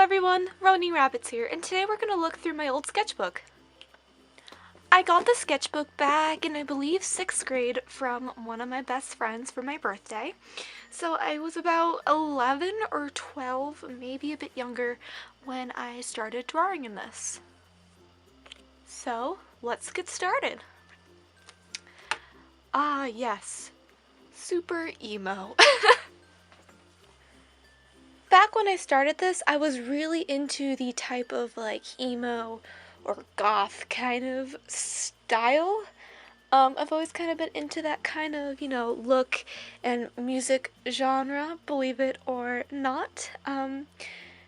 everyone, Roni Rabbits here, and today we're going to look through my old sketchbook. I got the sketchbook back in, I believe, 6th grade from one of my best friends for my birthday. So I was about 11 or 12, maybe a bit younger, when I started drawing in this. So, let's get started. Ah, yes. Super emo. Back when I started this, I was really into the type of emo or goth kind of style. I've always kind of been into that kind of, look and music genre, believe it or not.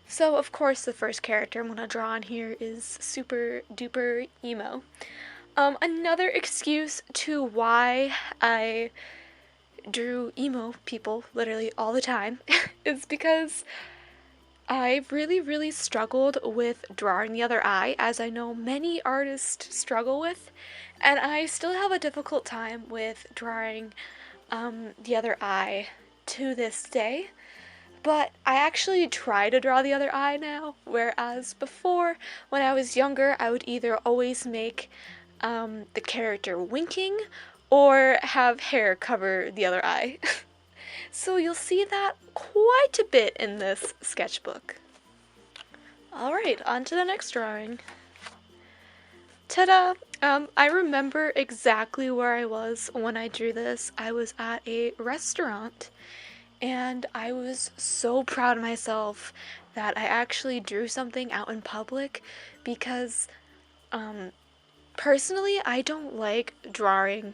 So of course the first character I'm gonna draw on here is super duper emo. Another excuse to why I drew emo people literally all the time is because I really struggled with drawing the other eye, as I know many artists struggle with, and I still have a difficult time with drawing the other eye to this day. But I actually try to draw the other eye now, whereas before, when I was younger, I would either always make the character winking or have hair cover the other eye. So you'll see that quite a bit in this sketchbook. Alright, on to the next drawing. Ta-da! I remember exactly where I was when I drew this. I was at a restaurant, and I was so proud of myself that I actually drew something out in public because, personally, I don't like drawing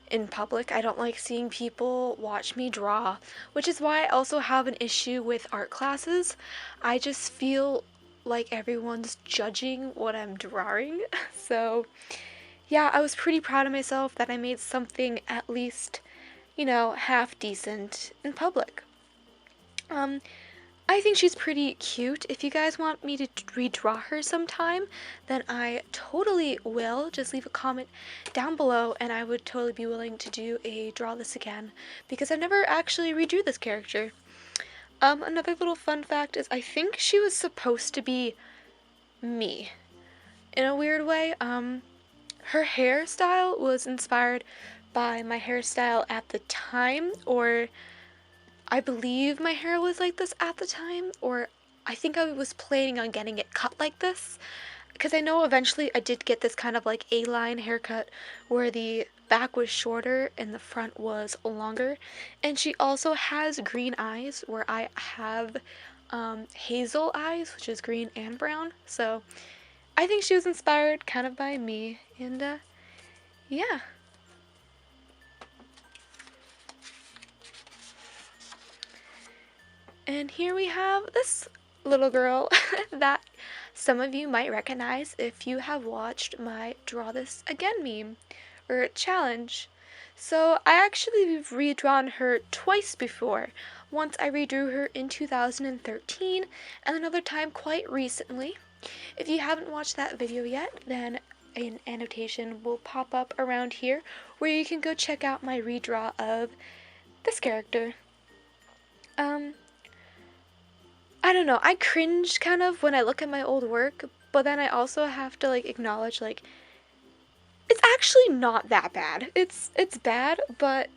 in public. I don't like seeing people watch me draw, which is why I also have an issue with art classes. I just feel like everyone's judging what I'm drawing. So yeah, I was pretty proud of myself that I made something at least, half decent in public. I think she's pretty cute. If you guys want me to redraw her sometime, then I totally will. Just leave a comment down below and I would totally be willing to do a draw this again, because I've never actually redrew this character. Another little fun fact is I think she was supposed to be me in a weird way. Her hairstyle was inspired by my hairstyle at the time, or I believe my hair was like this at the time, or I think I was planning on getting it cut like this, because I know eventually I did get this kind of like A-line haircut where the back was shorter and the front was longer. And she also has green eyes, where I have hazel eyes, which is green and brown. So I think she was inspired kind of by me, and yeah. And here we have this little girl that some of you might recognize if you have watched my Draw This Again meme or challenge. So I actually have redrawn her twice before. Once I redrew her in 2013 and another time quite recently. If you haven't watched that video yet, then an annotation will pop up around here where you can go check out my redraw of this character. I don't know, I cringe kind of when I look at my old work, but then I also have to acknowledge it's actually not that bad. It's bad, but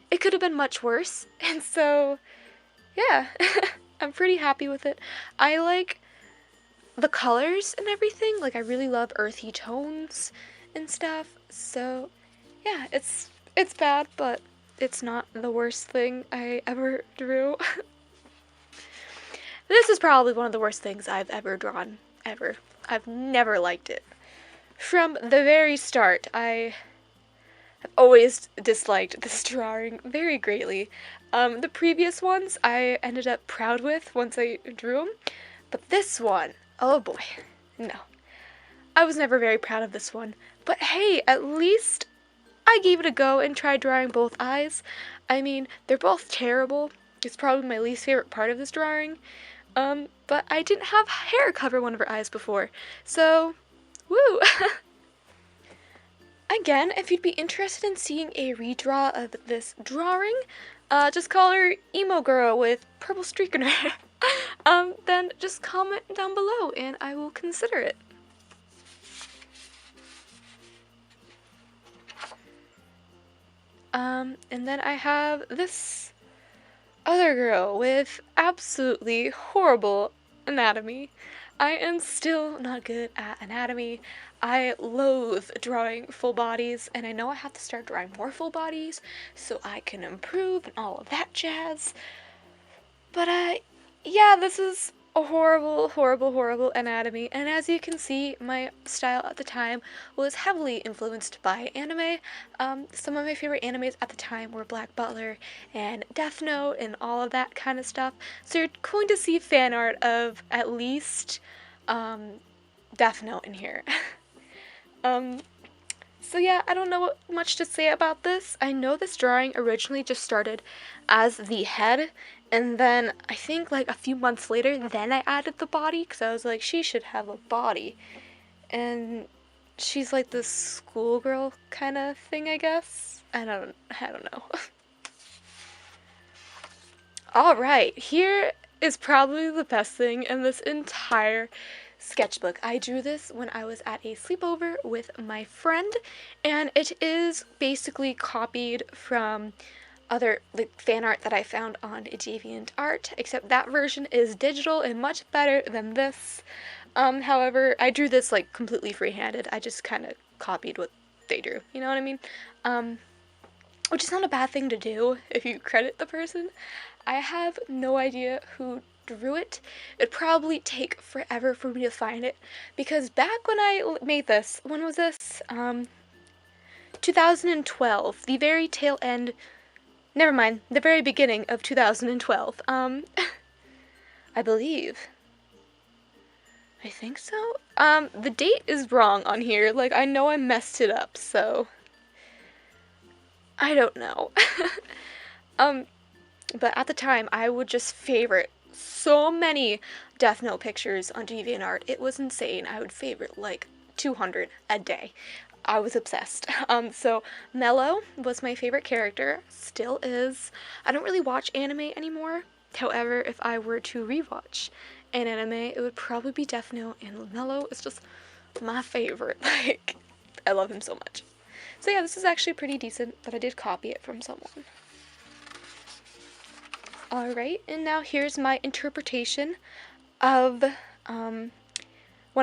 it could have been much worse. And so yeah, I'm pretty happy with it. I like the colors and everything. I really love earthy tones and stuff. So yeah, it's bad, but it's not the worst thing I ever drew. This is probably one of the worst things I've ever drawn, ever. I've never liked it. From the very start, I have always disliked this drawing very greatly. The previous ones I ended up proud with once I drew them, but this one, oh boy, no. I was never very proud of this one, but hey, at least I gave it a go and tried drawing both eyes. I mean, they're both terrible. It's probably my least favorite part of this drawing. But I didn't have hair cover one of her eyes before, so, woo! Again, if you'd be interested in seeing a redraw of this drawing, just call her Emo Girl with purple streak in her hair. then just comment down below and I will consider it. And then I have this other girl with absolutely horrible anatomy. I am still not good at anatomy. I loathe drawing full bodies, and I know I have to start drawing more full bodies so I can improve and all of that jazz. But yeah, this is a horrible, horrible, horrible anatomy, and as you can see, my style at the time was heavily influenced by anime. Some of my favorite animes at the time were Black Butler and Death Note and all of that kind of stuff, so you're going to see fan art of at least Death Note in here. So yeah, I don't know what much to say about this. I know this drawing originally just started as the head, and then I think like a few months later, then I added the body, because I was like, she should have a body. And she's like this schoolgirl kind of thing, I guess. I don't know. Alright, here is probably the best thing in this entire sketchbook. I drew this when I was at a sleepover with my friend, and it is basically copied from other like fan art that I found on DeviantArt, except that version is digital and much better than this. However, I drew this like completely freehanded. I just kind of copied what they drew, you know what I mean? Which is not a bad thing to do if you credit the person. I have no idea who drew it. It'd probably take forever for me to find it, because back when I made this, when was this? 2012, the very tail end, never mind, the very beginning of 2012, I believe. I think so? The date is wrong on here, like, I know I messed it up, so I don't know. But at the time, I would just favorite so many Death Note pictures on DeviantArt. It was insane. I would favorite like 200 a day. I was obsessed. So Mello was my favorite character, still is. I don't really watch anime anymore. However, if I were to rewatch an anime, it would probably be Death Note, and Mello is just my favorite. Like, I love him so much. So yeah, this is actually pretty decent, but I did copy it from someone. Alright, and now here's my interpretation of one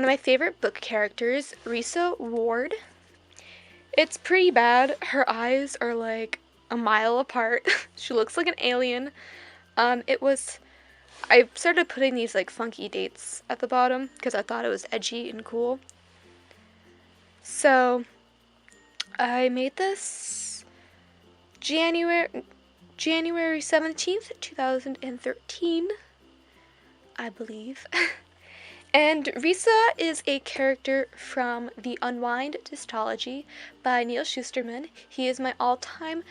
of my favorite book characters, Risa Ward. It's pretty bad. Her eyes are like a mile apart. She looks like an alien. I started putting these like funky dates at the bottom because I thought it was edgy and cool. So I made this January 17th, 2013, I believe. And Risa is a character from The Unwind Dystology by Neil Shusterman. He is my all-time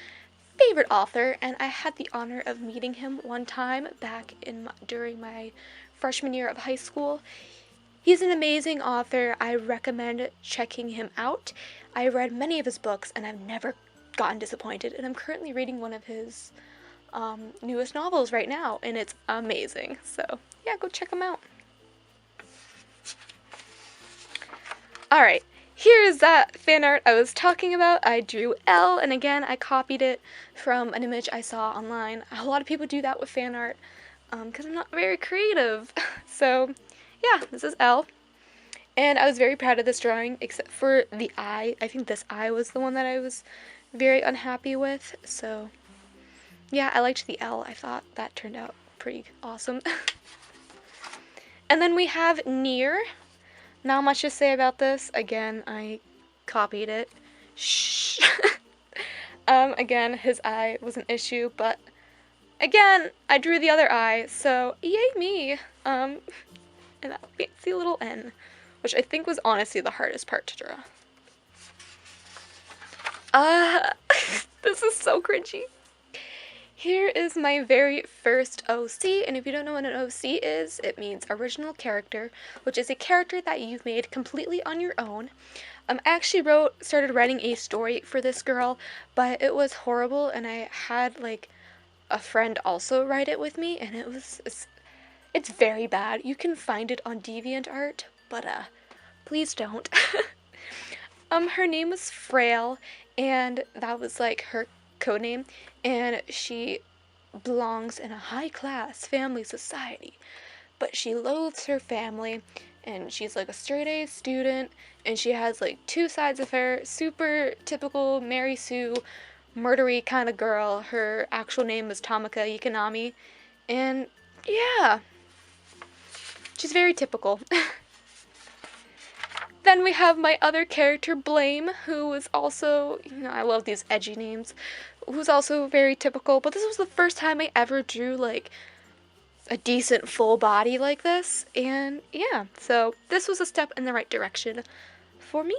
favorite author, and I had the honor of meeting him one time back during my freshman year of high school. He's an amazing author. I recommend checking him out. I read many of his books, and I've never gotten disappointed, and I'm currently reading one of his newest novels right now, and it's amazing. So yeah, go check him out. Alright, here's that fan art I was talking about. I drew L, and again, I copied it from an image I saw online. A lot of people do that with fan art, because I'm not very creative. So yeah, this is L. And I was very proud of this drawing, except for the eye. I think this eye was the one that I was very unhappy with, so yeah, I liked the L. I thought that turned out pretty awesome. And then we have Near. Not much to say about this. Again, I copied it. Shh. Again, his eye was an issue, but again, I drew the other eye, so yay me. And that fancy little N, which I think was honestly the hardest part to draw. This is so cringy. Here is my very first OC, and if you don't know what an OC is, it means original character, which is a character that you've made completely on your own. I actually started writing a story for this girl, but it was horrible, and I had like a friend also write it with me, and It's very bad. You can find it on DeviantArt, but please don't. Her name was Frail, and that was like her code name, and she belongs in a high class family society, but she loathes her family, and she's like a straight A student, and she has like two sides of her, super typical Mary Sue, murdery kind of girl. Her actual name is Tamaka Ikanami, and yeah, she's very typical. Then we have my other character, Blame, who is also, I love these edgy names, who's also very typical, but this was the first time I ever drew, like, a decent full body like this, and yeah, so this was a step in the right direction for me.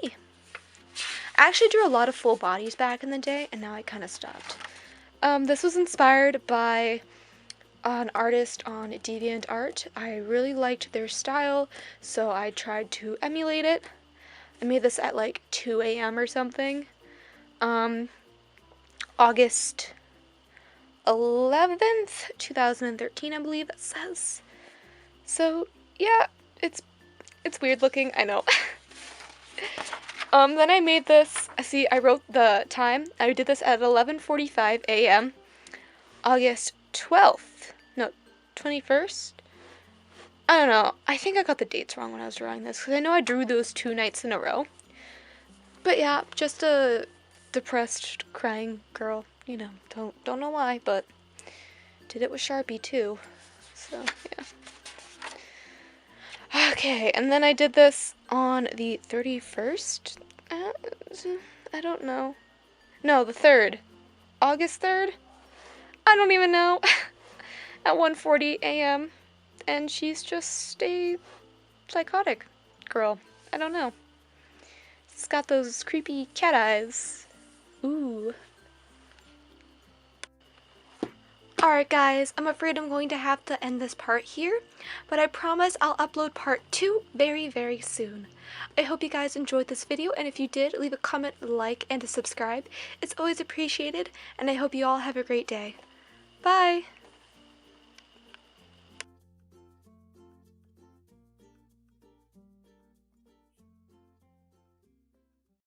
I actually drew a lot of full bodies back in the day, and now I kind of stopped. This was inspired by an artist on DeviantArt. I really liked their style, so I tried to emulate it. I made this at like 2 a.m. or something. August 11th, 2013, I believe that says. So, yeah, it's weird looking, I know. Then I made this, see, I wrote the time. I did this at 11:45 a.m. August 12th. No, 21st? I don't know. I think I got the dates wrong when I was drawing this, because I know I drew those 2 nights in a row. But yeah, just a depressed, crying girl. Don't know why, but did it with Sharpie too. So, yeah. Okay, and then I did this on the 31st? I don't know. No, the 3rd. August 3rd? I don't even know. At 1:40 a.m. And she's just a psychotic girl. I don't know. It's got those creepy cat eyes. Ooh. Alright guys, I'm afraid I'm going to have to end this part here, but I promise I'll upload part 2 very, very soon. I hope you guys enjoyed this video, and if you did, leave a comment, like, and a subscribe. It's always appreciated, and I hope you all have a great day. Bye!